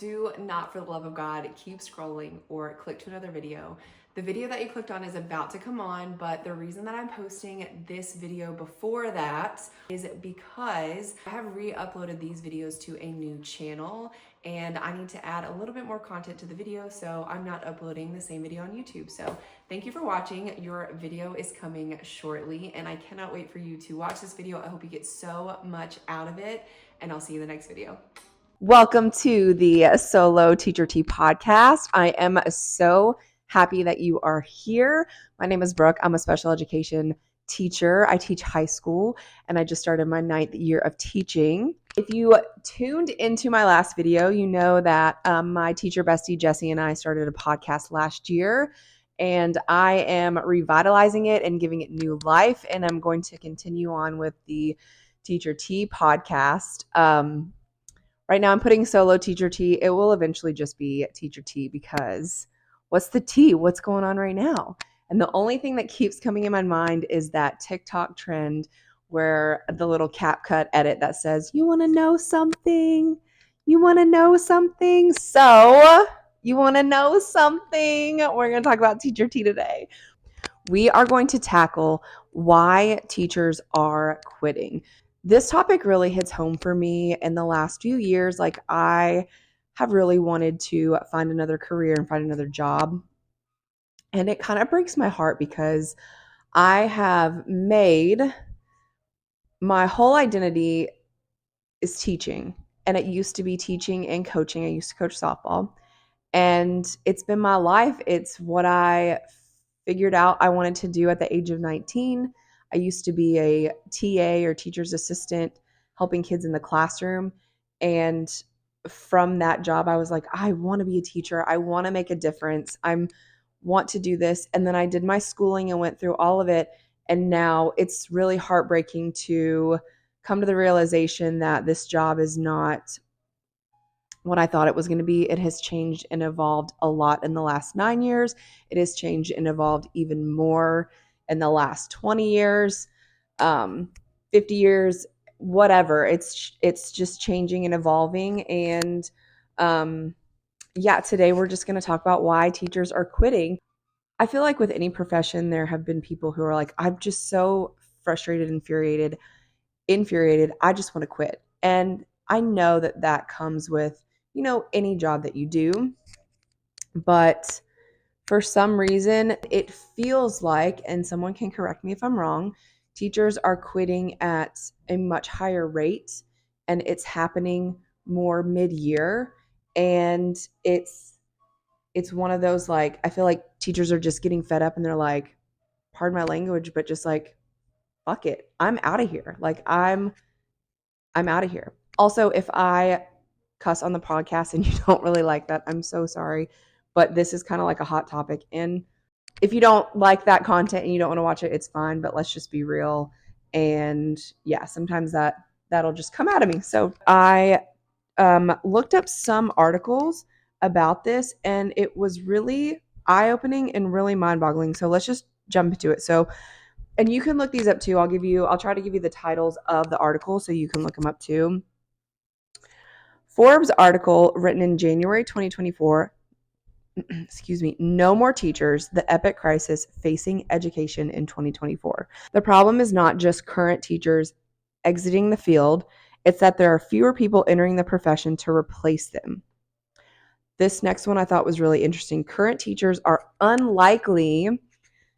do not, for the love of God, keep scrolling or click to another video. The video that you clicked on is about to come on, but the reason that I'm posting this video before that is because I have re-uploaded these videos to a new channel and I need to add a little bit more content to the video, so I'm not uploading the same video on YouTube. So thank you for watching. Your video is coming shortly and I cannot wait for you to watch this video. I hope you get so much out of it, and I'll see you in the next video. Welcome to the Solo Teacher Tea podcast. I am so happy that you are here. My name is Brooke. I'm a special education teacher. I teach high school and I just started my 9th year of teaching. If you tuned into my last video, you know that my teacher bestie Jessie and I started a podcast last year, and I am revitalizing it and giving it new life, and I'm going to continue on with the Teacher Tea podcast. Right now I'm putting Solo Teacher Tea. It will eventually just be Teacher Tea because what's the tea? What's going on right now? And the only thing that keeps coming in my mind is that TikTok trend where the little CapCut edit that says, you want to know something? You want to know something? So you want to know something? We're going to talk about Teacher Tea today. We are going to tackle why teachers are quitting. This topic really hits home for me in the last few years. Like, I have really wanted to find another career and find another job. And it kind of breaks my heart because I have made my whole identity is teaching. And it used to be teaching and coaching. I used to coach softball. And it's been my life. It's what I figured out I wanted to do at the age of 19. I used to be a TA or teacher's assistant helping kids in the classroom. And from that job, I was like, I want to be a teacher. I want to make a difference. I want to do this. And then I did my schooling and went through all of it. And now it's really heartbreaking to come to the realization that this job is not what I thought it was going to be. It has changed and evolved a lot in the last 9 years. It has changed and evolved even more in the last 20 years, 50 years, whatever. It's just changing and evolving. And today we're just going to talk about why teachers are quitting. I feel like with any profession, there have been people who are like, I'm just so frustrated, infuriated. I just want to quit. And I know that that comes with, any job that you do. But for some reason, it feels like, and someone can correct me if I'm wrong, teachers are quitting at a much higher rate, and it's happening more mid-year. And it's one of those, like, I feel like teachers are just getting fed up and they're like, pardon my language, but just like, fuck it, I'm out of here. Like, I'm out of here. Also, if I cuss on the podcast and you don't really like that, I'm so sorry, but this is kind of like a hot topic. And if you don't like that content and you don't want to watch it, it's fine, but let's just be real. And yeah, sometimes that'll just come out of me. So I looked up some articles about this, and it was really eye-opening and really mind-boggling. So let's just jump into it. So, and you can look these up too. I'll try to give you the titles of the article so you can look them up too. Forbes article written in January 2024, No More Teachers, the Epic Crisis Facing Education in 2024. The problem is not just current teachers exiting the field, it's that there are fewer people entering the profession to replace them. This next one I thought was really interesting. Current teachers are unlikely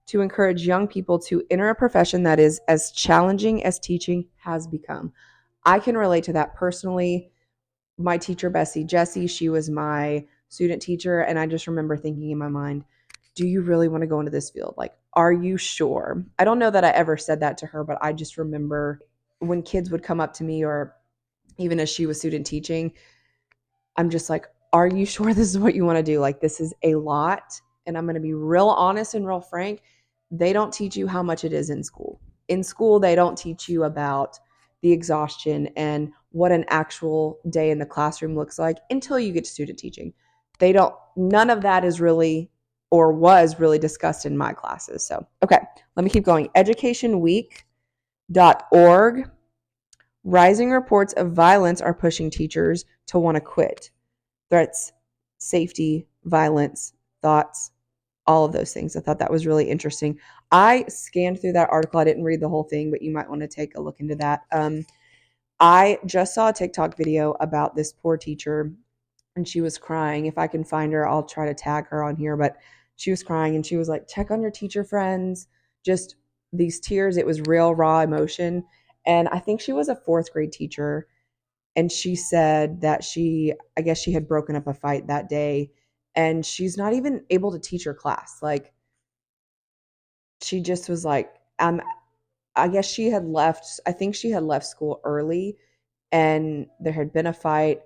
to encourage young people to enter a profession that is as challenging as teaching has become. I can relate to that personally. My teacher, bestie Jessie, she was my student teacher, and I just remember thinking in my mind, do you really want to go into this field? Like, are you sure? I don't know that I ever said that to her, but I just remember when kids would come up to me, or even as she was student teaching, I'm just like, are you sure this is what you want to do? Like, this is a lot. And I'm going to be real honest and real frank. They don't teach you how much it is in school. In school, they don't teach you about the exhaustion and what an actual day in the classroom looks like until you get to student teaching. None of that is really or was really discussed in my classes. So, okay, let me keep going. Educationweek.org. Rising reports of violence are pushing teachers to want to quit. threats, safety, violence, thoughts, all of those things. I thought that was really interesting. I scanned through that article. I didn't read the whole thing, but you might want to take a look into that. I just saw a TikTok video about this poor teacher, and she was crying. If I can find her, I'll try to tag her on here. But she was crying, and she was like, check on your teacher friends. Just these tears. It was real, raw emotion. And I think she was a fourth grade teacher. And she said that I guess she had broken up a fight that day, and she's not even able to teach her class. Like, she just was like, I guess she had left, I think she had left school early, and there had been a fight,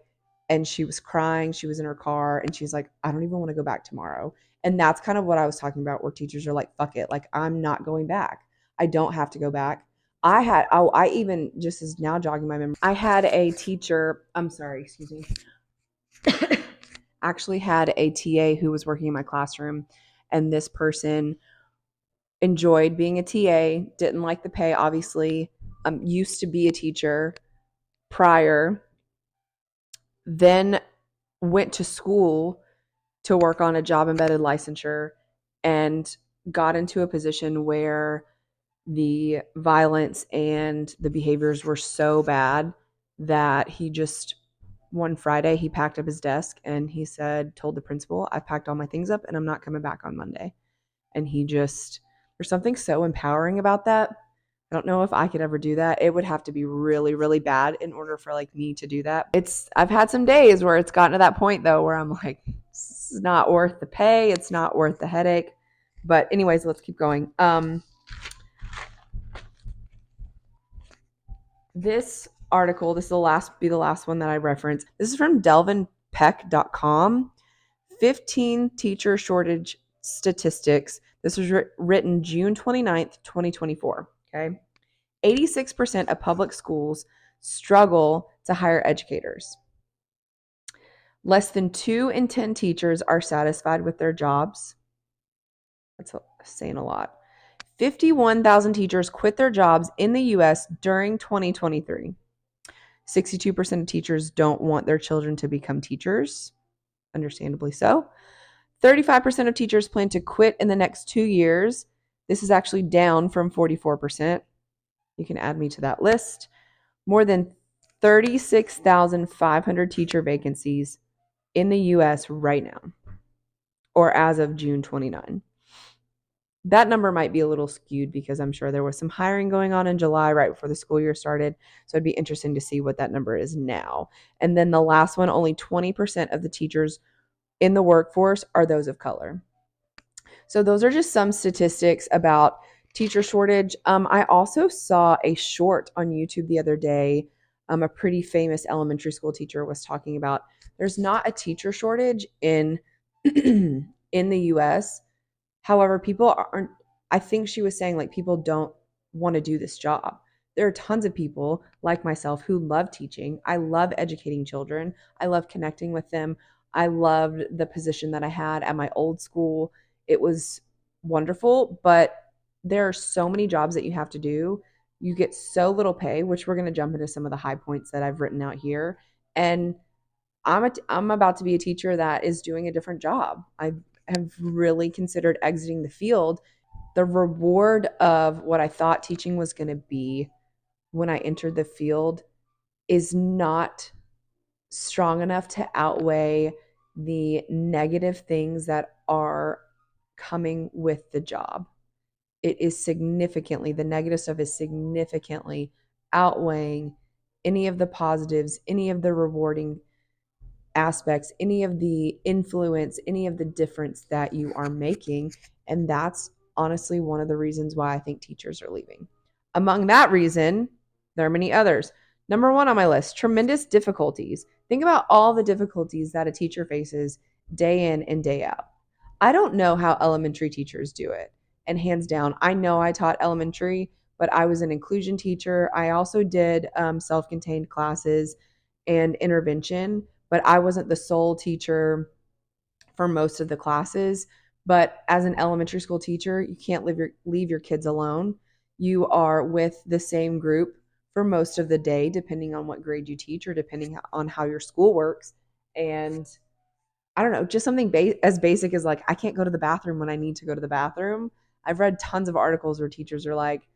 and she was crying. She was in her car, and she's like, I don't even want to go back tomorrow. And that's kind of what I was talking about, where teachers are like, fuck it. Like, I'm not going back. I don't have to go back. I even, just is now jogging my memory. I had a teacher, I'm sorry, excuse me, actually had a TA who was working in my classroom, and this person enjoyed being a TA, didn't like the pay, obviously, used to be a teacher prior, then went to school to work on a job embedded licensure, and got into a position where the violence and the behaviors were so bad that he just, one Friday, he packed up his desk and he said, told the principal, I've packed all my things up and I'm not coming back on Monday. And he just, there's something so empowering about that. I don't know if I could ever do that. It would have to be really, really bad in order for like me to do that. I've had some days where it's gotten to that point though, where I'm like, it's not worth the pay. It's not worth the headache. But anyways, let's keep going. This article, this will be the last one that I reference. This is from delvinpeck.com. 15 teacher shortage statistics. This was written June 29th, 2024. Okay. 86% of public schools struggle to hire educators. Less than 2 in 10 teachers are satisfied with their jobs. That's saying a lot. 51,000 teachers quit their jobs in the US during 2023. 62% of teachers don't want their children to become teachers, understandably so. 35% of teachers plan to quit in the next 2 years. This is actually down from 44%. You can add me to that list. More than 36,500 teacher vacancies in the US right now, or as of June 29. That number might be a little skewed because I'm sure there was some hiring going on in July right before the school year started. So it'd be interesting to see what that number is now. And then the last one, only 20% of the teachers in the workforce are those of color. So those are just some statistics about teacher shortage. I also saw a short on YouTube the other day. A pretty famous elementary school teacher was talking about there's not a teacher shortage in in the US. However, people aren't, I think she was saying like people don't want to do this job. There are tons of people like myself who love teaching. I love educating children. I love connecting with them. I loved the position that I had at my old school. It was wonderful, but there are so many jobs that you have to do. You get so little pay, which we're going to jump into some of the high points that I've written out here. And I'm about to be a teacher that is doing a different job. I have really considered exiting the field. The reward of what I thought teaching was going to be when I entered the field is not strong enough to outweigh the negative things that are coming with the job. It is significantly, the negative stuff is significantly outweighing any of the positives, any of the rewarding aspects, any of the influence, any of the difference that you are making. And that's honestly one of the reasons why I think teachers are leaving. Among that reason, there are many others. Number one on my list, tremendous difficulties. Think about all the difficulties that a teacher faces day in and day out. I don't know how elementary teachers do it. And hands down, I know I taught elementary, but I was an inclusion teacher. I also did self-contained classes and intervention, but I wasn't the sole teacher for most of the classes. But as an elementary school teacher, you can't leave your kids alone. You are with the same group for most of the day, depending on what grade you teach or depending on how your school works. And I don't know, just something as basic as like, I can't go to the bathroom when I need to go to the bathroom. I've read tons of articles where teachers are like,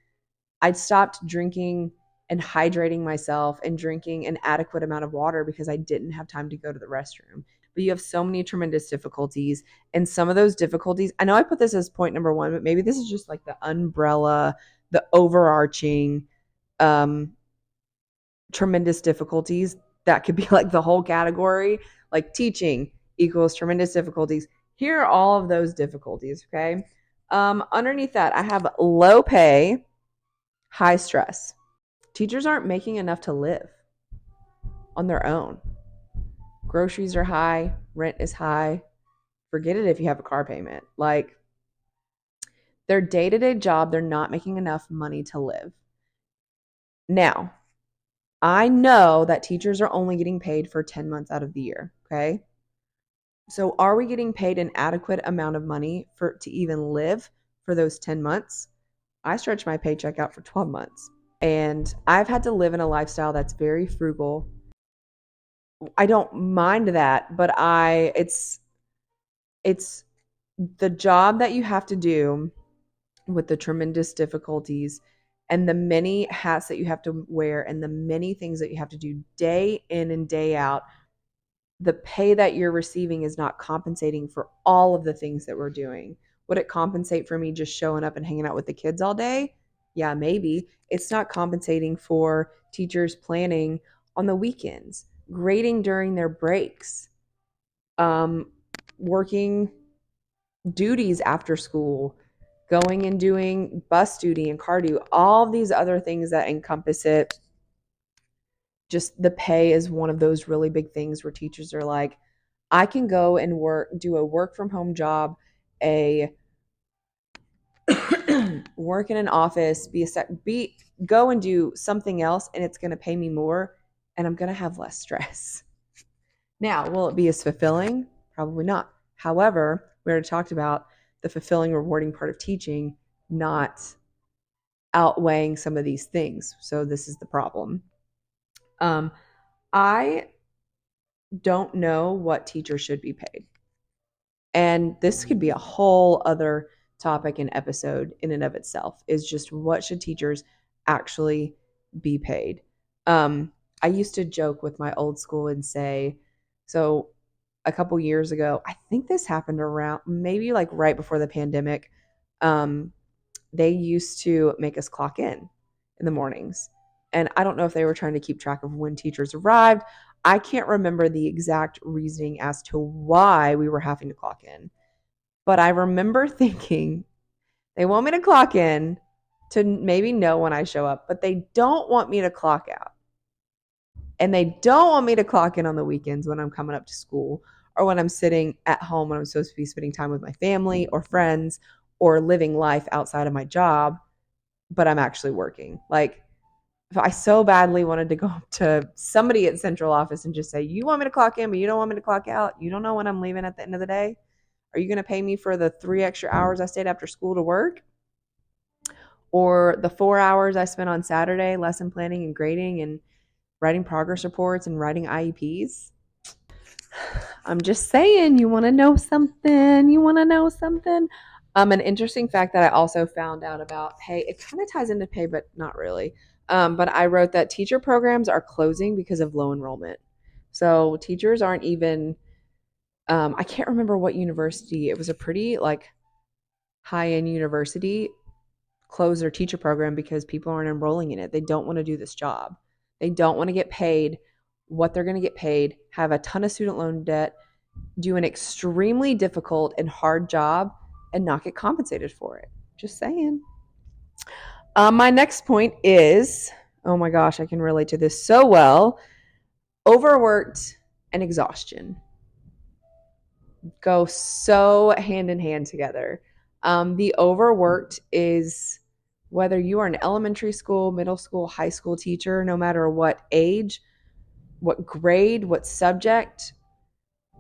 I'd stopped drinking and hydrating myself and drinking an adequate amount of water because I didn't have time to go to the restroom. But you have so many tremendous difficulties. And some of those difficulties, I know I put this as point number one, but maybe this is just like the umbrella, the overarching tremendous difficulties that could be like the whole category, like teaching equals tremendous difficulties. Here are all of those difficulties, okay? Underneath that, I have low pay, high stress. Teachers aren't making enough to live on their own. Groceries are high, rent is high. Forget it if you have a car payment. Like their day to day job, they're not making enough money to live. Now, I know that teachers are only getting paid for 10 months out of the year, okay? So are we getting paid an adequate amount of money for to even live for those 10 months? I stretch my paycheck out for 12 months. And I've had to live in a lifestyle that's very frugal. I don't mind that, but it's the job that you have to do with the tremendous difficulties and the many hats that you have to wear and the many things that you have to do day in and day out. The pay that you're receiving is not compensating for all of the things that we're doing. Would it compensate for me just showing up and hanging out with the kids all day? Yeah, maybe. It's not compensating for teachers planning on the weekends, grading during their breaks, um, working duties after school, going and doing bus duty and car duty, all these other things that encompass it. Just the pay is one of those really big things where teachers are like, I can go and do a work from home job, a work in an office, go and do something else, and it's going to pay me more, and I'm going to have less stress. Now, will it be as fulfilling? Probably not. However, we already talked about the fulfilling, rewarding part of teaching not outweighing some of these things. So this is the problem. I don't know what teachers should be paid. And this could be a whole other topic and episode in and of itself, is just what should teachers actually be paid. I used to joke with my old school and say, so a couple years ago, I think this happened around maybe like right before the pandemic. They used to make us clock in the mornings. And I don't know if they were trying to keep track of when teachers arrived. I can't remember the exact reasoning as to why we were having to clock in. But I remember thinking they want me to clock in to maybe know when I show up, but they don't want me to clock out. And they don't want me to clock in on the weekends when I'm coming up to school or when I'm sitting at home when I'm supposed to be spending time with my family or friends or living life outside of my job, but I'm actually working. Like, if I so badly wanted to go up to somebody at central office and just say, you want me to clock in, but you don't want me to clock out. You don't know when I'm leaving at the end of the day. Are you going to pay me for the 3 extra hours I stayed after school to work? Or the 4 hours I spent on Saturday lesson planning and grading and writing progress reports and writing IEPs? I'm just saying, you want to know something? You want to know something? An interesting fact that I also found out about pay, it kind of ties into pay, but not really. But I wrote that teacher programs are closing because of low enrollment. So teachers aren't even, I can't remember what university, it was a pretty like high end university, close their teacher program because people aren't enrolling in it. They don't want to do this job. They don't want to get paid what they're going to get paid, have a ton of student loan debt, do an extremely difficult and hard job, and not get compensated for it. Just saying. My next point is, oh my gosh, I can relate to this so well. Overworked and exhaustion go so hand in hand together. The overworked is whether you are an elementary school, middle school, high school teacher, no matter what age, what grade, what subject.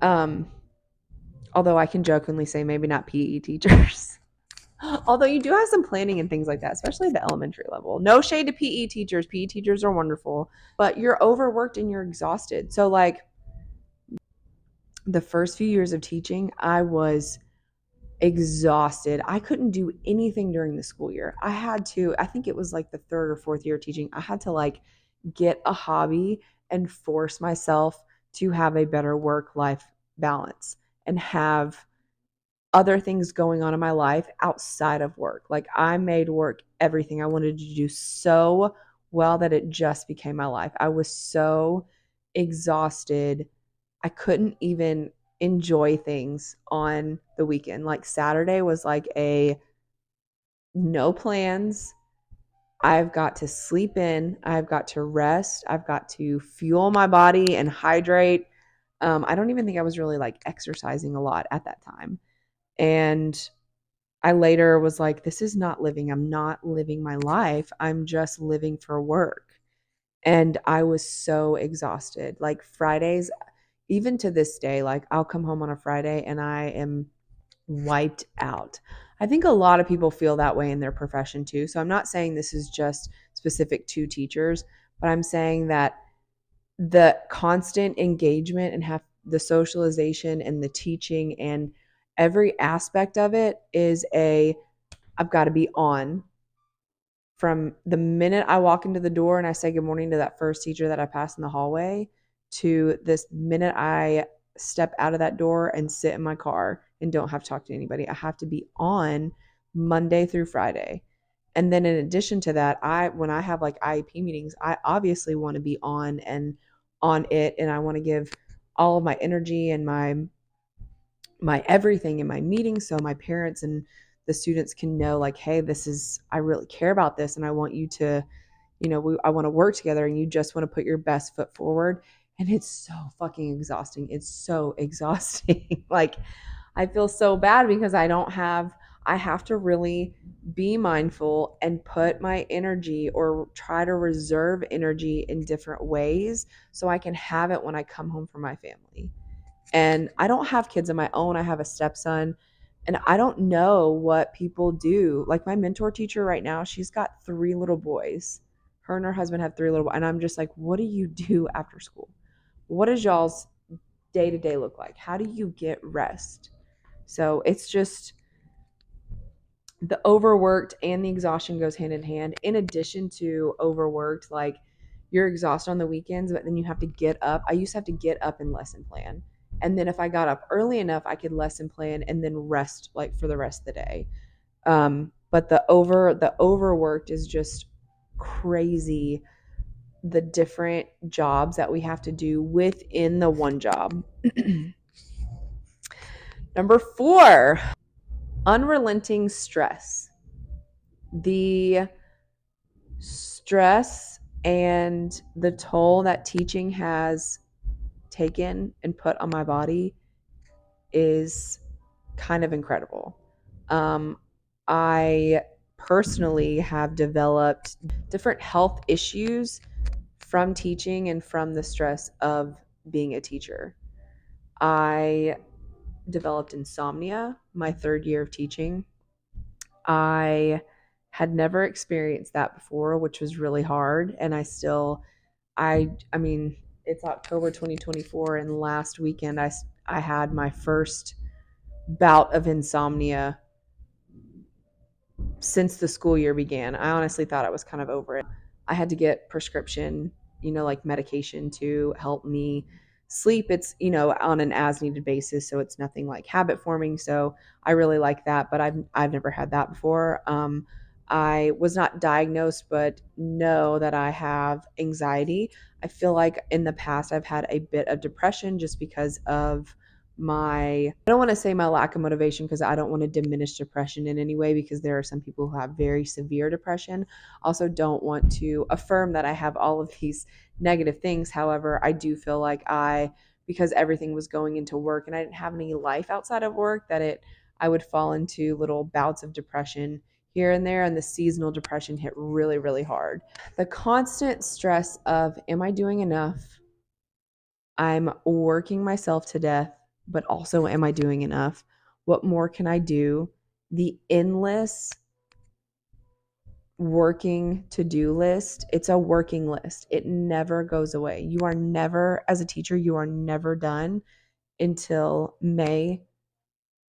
Um, Although I can jokingly say maybe not PE teachers. Although you do have some planning and things like that, especially at the elementary level. No shade to PE teachers. PE teachers are wonderful, but you're overworked and you're exhausted. So like the first few years of teaching, I was exhausted. I couldn't do anything during the school year. I think it was like the third or fourth year of teaching, I had to like get a hobby and force myself to have a better work life balance and have other things going on in my life outside of work. Like I made work everything I wanted to do so well that it just became my life. I was so exhausted. I couldn't even enjoy things on the weekend. Like Saturday was like a no plans. I've got to sleep in. I've got to rest. I've got to fuel my body and hydrate. I don't even think I was really like exercising a lot at that time. And I later was like, this is not living. I'm not living my life. I'm just living for work. And I was so exhausted. Like Fridays, even to this day, like I'll come home on a Friday and I am wiped out. I think a lot of people feel that way in their profession too. So I'm not saying this is just specific to teachers, but I'm saying that the constant engagement and have the socialization and the teaching and every aspect of it is I've got to be on from the minute I walk into the door and I say good morning to that first teacher that I pass in the hallway to this minute I step out of that door and sit in my car and don't have to talk to anybody. I have to be on Monday through Friday. And then in addition to that, when I have like IEP meetings, I obviously want to be on and on it, and I want to give all of my energy and my everything in my meetings so my parents and the students can know like, hey, I really care about this and I want you to, I want to work together, and you just want to put your best foot forward. And it's so fucking exhausting. It's so exhausting. Like I feel so bad because I have to really be mindful and put my energy or try to reserve energy in different ways so I can have it when I come home from my family. And I don't have kids of my own. I have a stepson, and I don't know what people do. Like my mentor teacher right now, she's got 3 little boys. Her and her husband have 3 little boys. And I'm just like, what do you do after school? What does y'all's day to day look like? How do you get rest? So it's just the overworked and the exhaustion goes hand in hand. In addition to overworked, like you're exhausted on the weekends, but then you have to get up. I used to have to get up and lesson plan. And then if I got up early enough, I could lesson plan and then rest like for the rest of the day. But the overworked is just crazy. The different jobs that we have to do within the one job. Number 4, unrelenting stress. The stress and the toll that teaching has taken and put on my body is kind of incredible. I personally have developed different health issues from teaching and from the stress of being a teacher. I developed insomnia my 3rd year of teaching. I had never experienced that before, which was really hard. And I mean, it's October 2024, and last weekend I had my first bout of insomnia since the school year began. I honestly thought I was kind of over it. I had to get prescription, like medication to help me sleep. It's, on an as needed basis, so it's nothing like habit forming. So I really like that, but I've never had that before. I was not diagnosed, but know that I have anxiety. I feel like in the past I've had a bit of depression just because of I don't want to say my lack of motivation, because I don't want to diminish depression in any way, because there are some people who have very severe depression. Also don't want to affirm that I have all of these negative things. However, I do feel like because everything was going into work and I didn't have any life outside of work, that I would fall into little bouts of depression here and there, and the seasonal depression hit really, really hard. The constant stress of, am I doing enough? I'm working myself to death, but also, am I doing enough? What more can I do? The endless working to-do list. It's a working list. It never goes away. You are never, as a teacher, you are never done. until May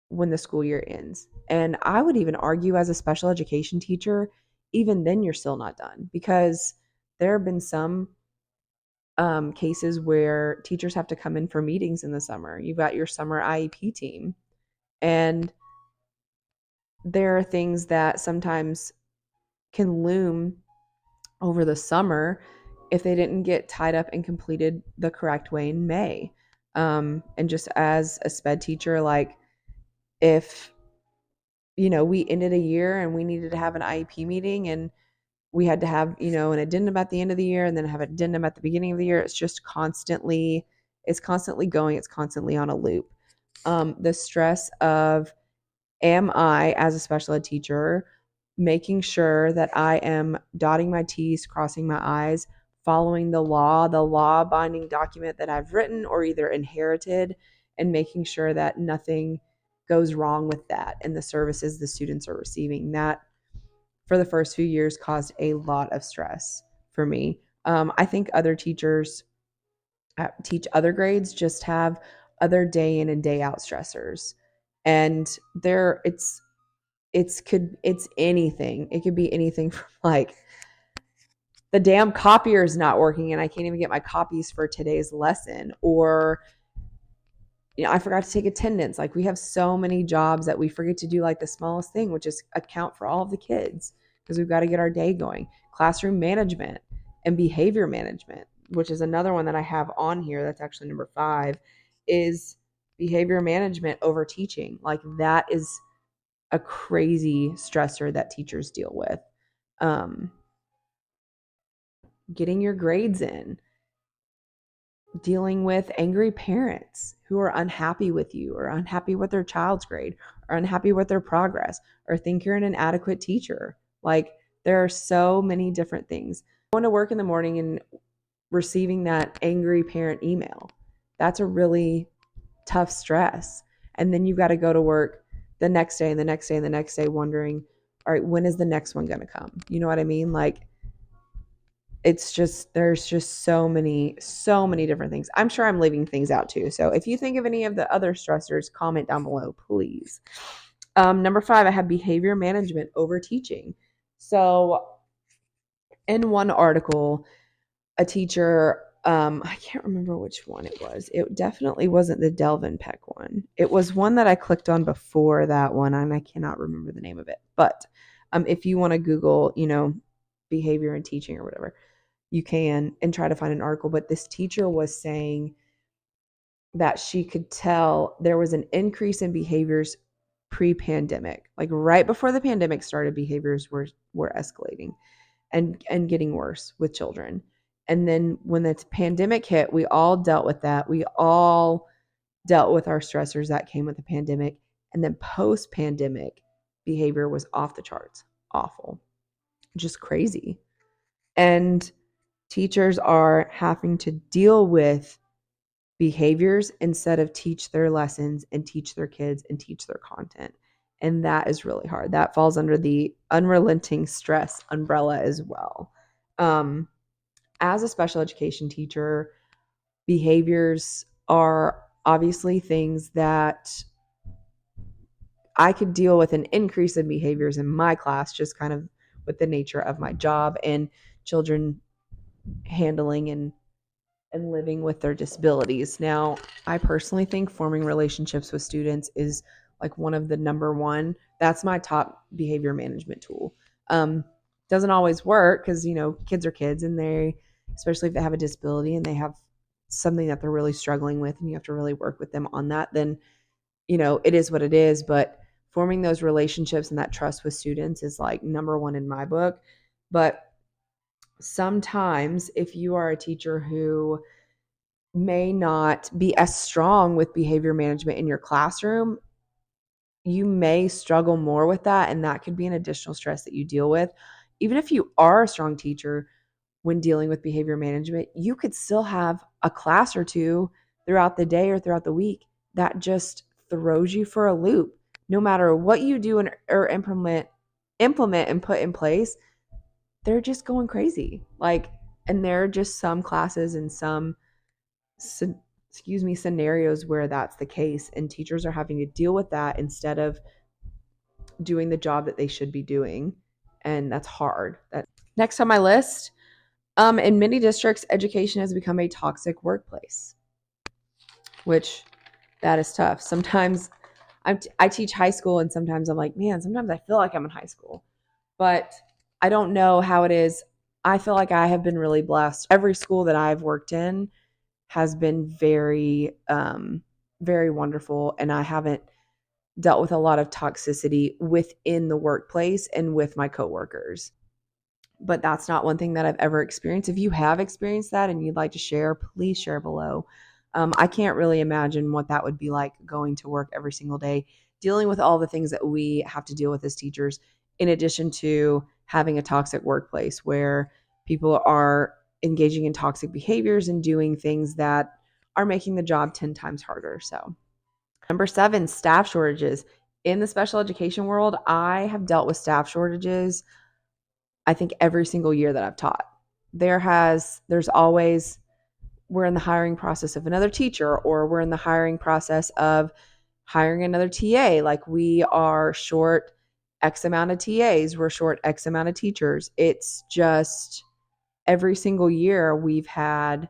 when the school year ends. And I would even argue, as a special education teacher, even then you're still not done, because there have been some cases where teachers have to come in for meetings in the summer. You've got your summer IEP team, and there are things that sometimes can loom over the summer if they didn't get tied up and completed the correct way in May. And just as a sped teacher, like, if we ended a year and we needed to have an IEP meeting, and we had to have an addendum at the end of the year and then have an addendum at the beginning of the year, it's constantly going, it's constantly on a loop. The stress of, am I, as a special ed teacher, making sure that I am dotting my T's, crossing my I's, following the law binding document that I've written or either inherited, and making sure that nothing goes wrong with that and the services the students are receiving. That, for the first few years, caused a lot of stress for me. I think other teachers teach other grades just have other day in and day out stressors, and it's anything. It could be anything from, like, the damn copier is not working and I can't even get my copies for today's lesson, or I forgot to take attendance. Like, we have so many jobs that we forget to do, like the smallest thing, which is account for all of the kids, because we've got to get our day going. Classroom management and behavior management, which is another one that I have on here. That's actually number 5, is behavior management over teaching. Like, that is a crazy stressor that teachers deal with. Getting your grades in, dealing with angry parents who are unhappy with you, or unhappy with their child's grade, or unhappy with their progress, or think you're an inadequate teacher. Like, there are so many different things. Going to work in the morning and receiving that angry parent email, that's a really tough stress. And then you've got to go to work the next day and the next day and the next day wondering, all right, when is the next one going to come? You know what I mean? Like, there's just so many different things. I'm sure I'm leaving things out too. So if you think of any of the other stressors, comment down below, please. Number 5, I have behavior management over teaching. So in one article, a teacher, I can't remember which one it was. It definitely wasn't the Delvin Peck one. It was one that I clicked on before that one, and I cannot remember the name of it. But if you want to Google, behavior and teaching or whatever, you can, and try to find an article. But this teacher was saying that she could tell there was an increase in behaviors pre-pandemic. Like, right before the pandemic started, behaviors were escalating and getting worse with children. And then when the pandemic hit, we all dealt with that. We all dealt with our stressors that came with the pandemic. And then post-pandemic, behavior was off the charts, awful, just crazy. And teachers are having to deal with behaviors instead of teach their lessons and teach their kids and teach their content. And that is really hard. That falls under the unrelenting stress umbrella as well. As a special education teacher, behaviors are obviously things that I could deal with an increase in behaviors in my class, just kind of with the nature of my job and children handling and living with their disabilities. Now, I personally think forming relationships with students is like one of the number one. That's my top behavior management tool. Doesn't always work because, kids are kids, and especially if they have a disability and they have something that they're really struggling with and you have to really work with them on that, then, it is what it is. But forming those relationships and that trust with students is like number one in my book. But sometimes if you are a teacher who may not be as strong with behavior management in your classroom, you may struggle more with that, and that could be an additional stress that you deal with. Even if you are a strong teacher when dealing with behavior management, you could still have a class or two throughout the day or throughout the week that just throws you for a loop. No matter what you do or implement and put in place, they're just going crazy. Like, and there are just some classes and some scenarios where that's the case, and teachers are having to deal with that instead of doing the job that they should be doing. And that's hard. Next on my list, in many districts, education has become a toxic workplace, which that is tough. Sometimes I teach high school, and sometimes I'm like, man, sometimes I feel like I'm in high school, but I don't know how it is. I feel like I have been really blessed. Every school that I've worked in has been very, very wonderful, and I haven't dealt with a lot of toxicity within the workplace and with my coworkers. But that's not one thing that I've ever experienced. If you have experienced that and you'd like to share, please share below. I can't really imagine what that would be like going to work every single day, dealing with all the things that we have to deal with as teachers, in addition to having a toxic workplace where people are engaging in toxic behaviors and doing things that are making the job 10 times harder. So, number 7, staff shortages. In the special education world, I have dealt with staff shortages, I think, every single year that I've taught. There's always, we're in the hiring process of another teacher, or we're in the hiring process of hiring another TA. Like, we are short X amount of TAs, we're short X amount of teachers. It's just every single year we've had,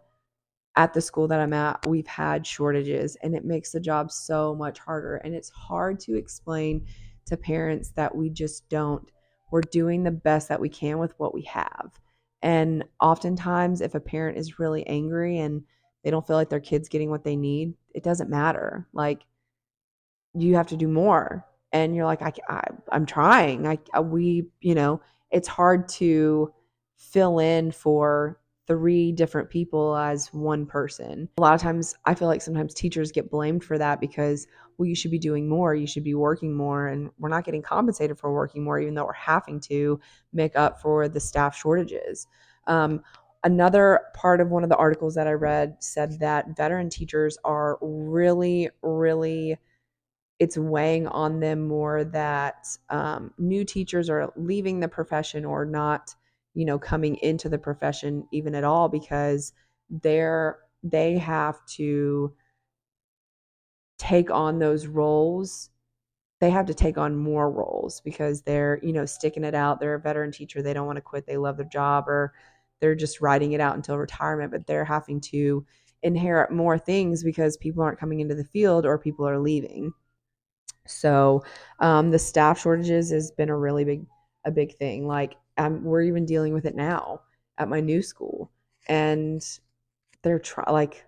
at the school that I'm at, we've had shortages, and it makes the job so much harder. And it's hard to explain to parents that we're doing the best that we can with what we have. And oftentimes, if a parent is really angry and they don't feel like their kid's getting what they need, it doesn't matter. Like, you have to do more. And you're like, I'm trying. It's hard to fill in for 3 different people as one person. A lot of times I feel like sometimes teachers get blamed for that because, well, you should be doing more, you should be working more, and we're not getting compensated for working more, even though we're having to make up for the staff shortages. Another part of one of the articles that I read said that veteran teachers are really, really, it's weighing on them more, that new teachers are leaving the profession or not, coming into the profession even at all, because they have to take on those roles. They have to take on more roles because they're, sticking it out. They're a veteran teacher. They don't want to quit. They love their job, or they're just riding it out until retirement, but they're having to inherit more things because people aren't coming into the field or people are leaving. So the staff shortages has been a big thing. Like, we're even dealing with it now at my new school, and like,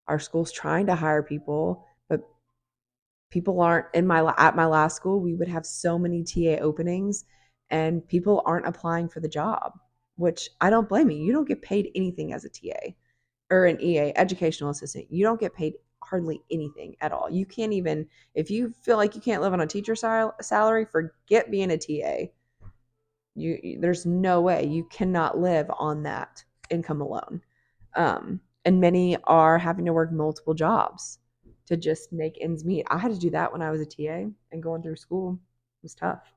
our school's trying to hire people, but people aren't. At my last school, we would have so many TA openings, and people aren't applying for the job, which I don't blame you. You don't get paid anything as a TA or an EA, educational assistant. You don't get paid hardly anything at all. You can't even, if you feel like you can't live on a teacher salary, forget being a TA. There's no way you cannot live on that income alone. And many are having to work multiple jobs to just make ends meet. I had to do that when I was a TA, and going through school was tough.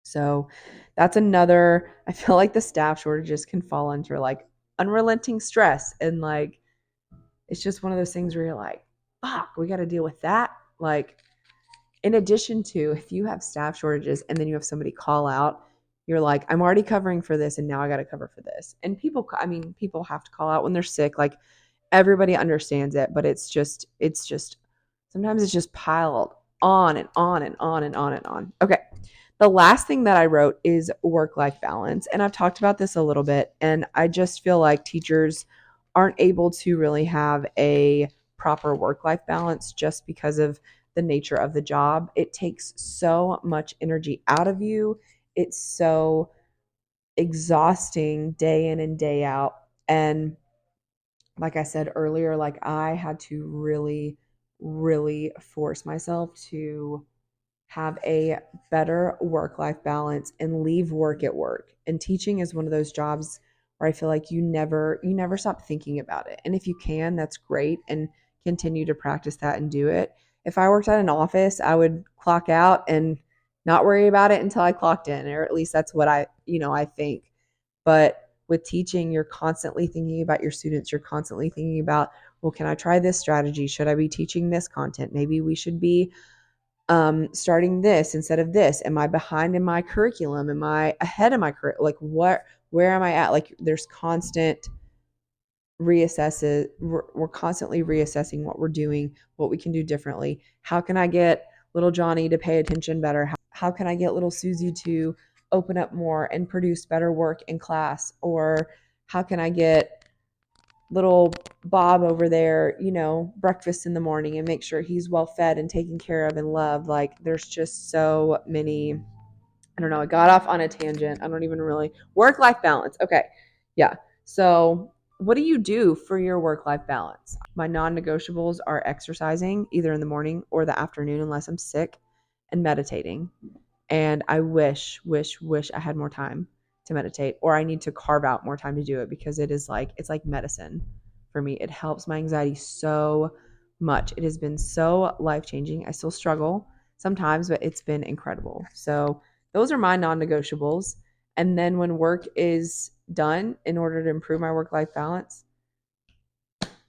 So that's another, I feel like the staff shortages can fall into like unrelenting stress, and like, it's just one of those things where you're like, fuck, we got to deal with that. Like, in addition to, if you have staff shortages and then you have somebody call out, you're like, I'm already covering for this, and now I got to cover for this. And people have to call out when they're sick. Like, everybody understands it, but it's just sometimes it's just piled on and on and on and on and on. Okay. The last thing that I wrote is work-life balance. And I've talked about this a little bit, and I just feel like teachers aren't able to really have a proper work-life balance just because of the nature of the job. It takes so much energy out of you. It's so exhausting day in and day out. And like I said earlier, like, I had to really, really force myself to have a better work-life balance and leave work at work. And teaching is one of those jobs where I feel like you never stop thinking about it. And if you can, that's great, and continue to practice that and do it. If I worked at an office, I would clock out and not worry about it until I clocked in, or at least that's what I think. But with teaching, you're constantly thinking about your students. You're constantly thinking about well, can I try this strategy? Should I be teaching this content? Maybe we should be starting this instead of this. Am I behind in my curriculum? Am I ahead of my curriculum? Like where am I at? Like there's constant reassesses. We're constantly reassessing what we're doing, what we can do differently. How can I get little Johnny to pay attention better? How can I get little Susie to open up more and produce better work in class? Or how can I get little Bob over there, breakfast in the morning and make sure he's well fed and taken care of and loved? Like there's just so many. I don't know. I got off on a tangent. I don't even really work-life balance. Okay. Yeah. So what do you do for your work-life balance? My non-negotiables are exercising either in the morning or the afternoon unless I'm sick, and meditating. And I wish I had more time to meditate, or I need to carve out more time to do it because it's like medicine for me. It helps my anxiety so much. It has been so life-changing. I still struggle sometimes, but it's been incredible. So those are my non-negotiables. And then when work is done, in order to improve my work-life balance,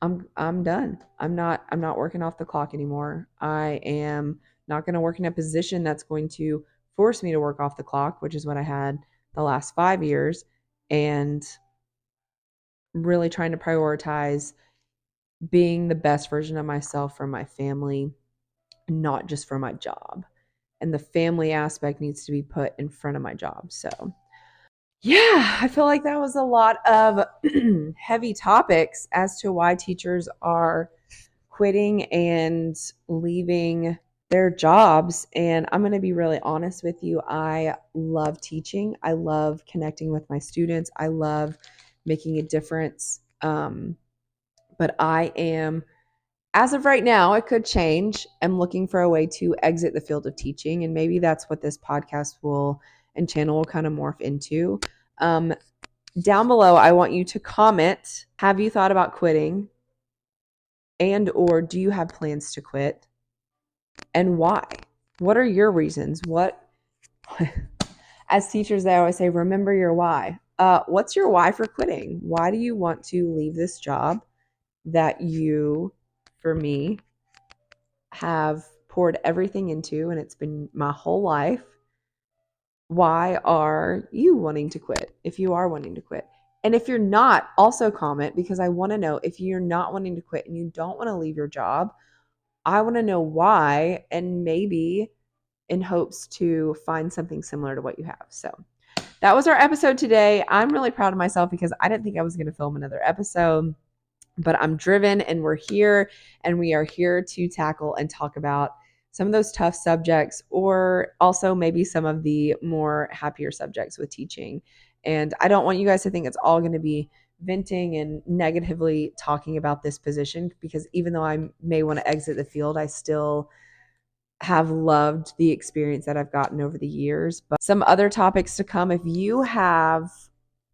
I'm done. I'm not working off the clock anymore. I am not going to work in a position that's going to force me to work off the clock, which is what I had the last 5 years, and really trying to prioritize being the best version of myself for my family, not just for my job. And the family aspect needs to be put in front of my job. So, yeah, I feel like that was a lot of heavy topics as to why teachers are quitting and leaving their jobs. And I'm going to be really honest with you. I love teaching. I love connecting with my students. I love making a difference. But I am, as of right now, it could change. I'm looking for a way to exit the field of teaching. And maybe that's what this podcast and channel will kind of morph into. Down below, I want you to comment, have you thought about quitting? And or do you have plans to quit? And why? What are your reasons? As teachers, they always say, remember your why. What's your why for quitting? Why do you want to leave this job that you, for me, have poured everything into, and it's been my whole life? Why are you wanting to quit if you are wanting to quit? And if you're not, also comment, because I want to know if you're not wanting to quit and you don't want to leave your job. I want to know why, and maybe in hopes to find something similar to what you have. So that was our episode today. I'm really proud of myself because I didn't think I was going to film another episode, but I'm driven and we're here, and we are here to tackle and talk about some of those tough subjects, or also maybe some of the more happier subjects with teaching. And I don't want you guys to think it's all going to be venting and negatively talking about this position, because even though I may want to exit the field, I still have loved the experience that I've gotten over the years. But some other topics to come. If you have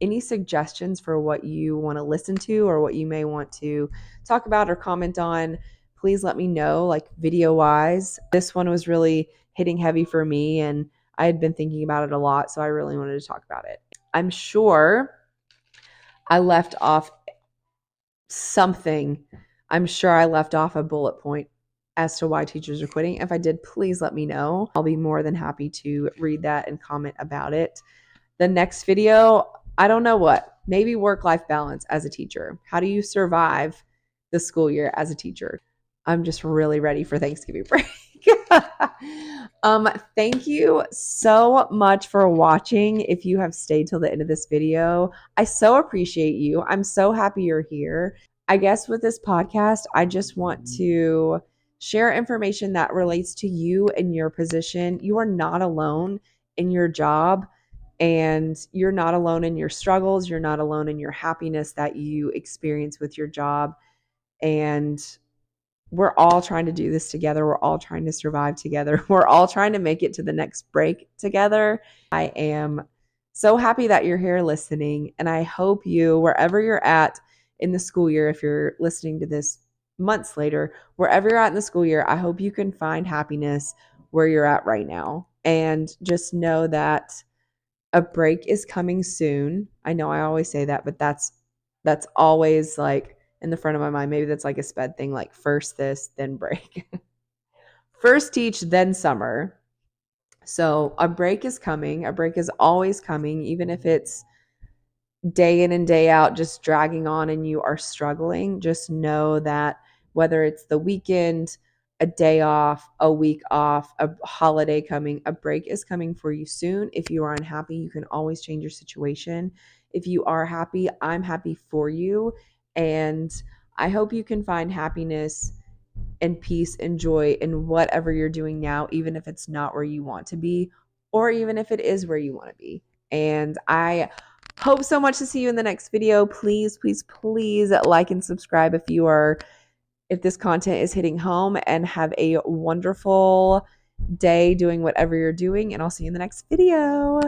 any suggestions for what you want to listen to or what you may want to talk about or comment on, please let me know, like video wise. This one was really hitting heavy for me, and I had been thinking about it a lot, so I really wanted to talk about it. I'm sure I left off something. I'm sure I left off a bullet point as to why teachers are quitting. If I did, please let me know. I'll be more than happy to read that and comment about it. The next video, I don't know what, maybe work-life balance as a teacher. How do you survive the school year as a teacher? I'm just really ready for Thanksgiving break. Thank you so much for watching. If you have stayed till the end of this video, I so appreciate you. I'm so happy you're here. I guess with this podcast, I just want to share information that relates to you and your position. You are not alone in your job, and you're not alone in your struggles. You're not alone in your happiness that you experience with your job. And we're all trying to do this together. We're all trying to survive together. We're all trying to make it to the next break together. I am so happy that you're here listening, and I hope you, wherever you're at in the school year, if you're listening to this months later, wherever you're at in the school year, I hope you can find happiness where you're at right now. And just know that a break is coming soon. I know I always say that, but that's always like in the front of my mind. Maybe that's like a sped thing, like first this, then break. First teach, then summer. So a break is coming. A break is always coming, even if it's day in and day out just dragging on and you are struggling. Just know that whether it's the weekend, a day off, a week off, a holiday coming, a break is coming for you soon. If you are unhappy, you can always change your situation. If you are happy, I'm happy for you. And I hope you can find happiness and peace and joy in whatever you're doing now, even if it's not where you want to be, or even if it is where you want to be. And I hope so much to see you in the next video. Please, please, please like and subscribe if this content is hitting home, and have a wonderful day doing whatever you're doing. And I'll see you in the next video.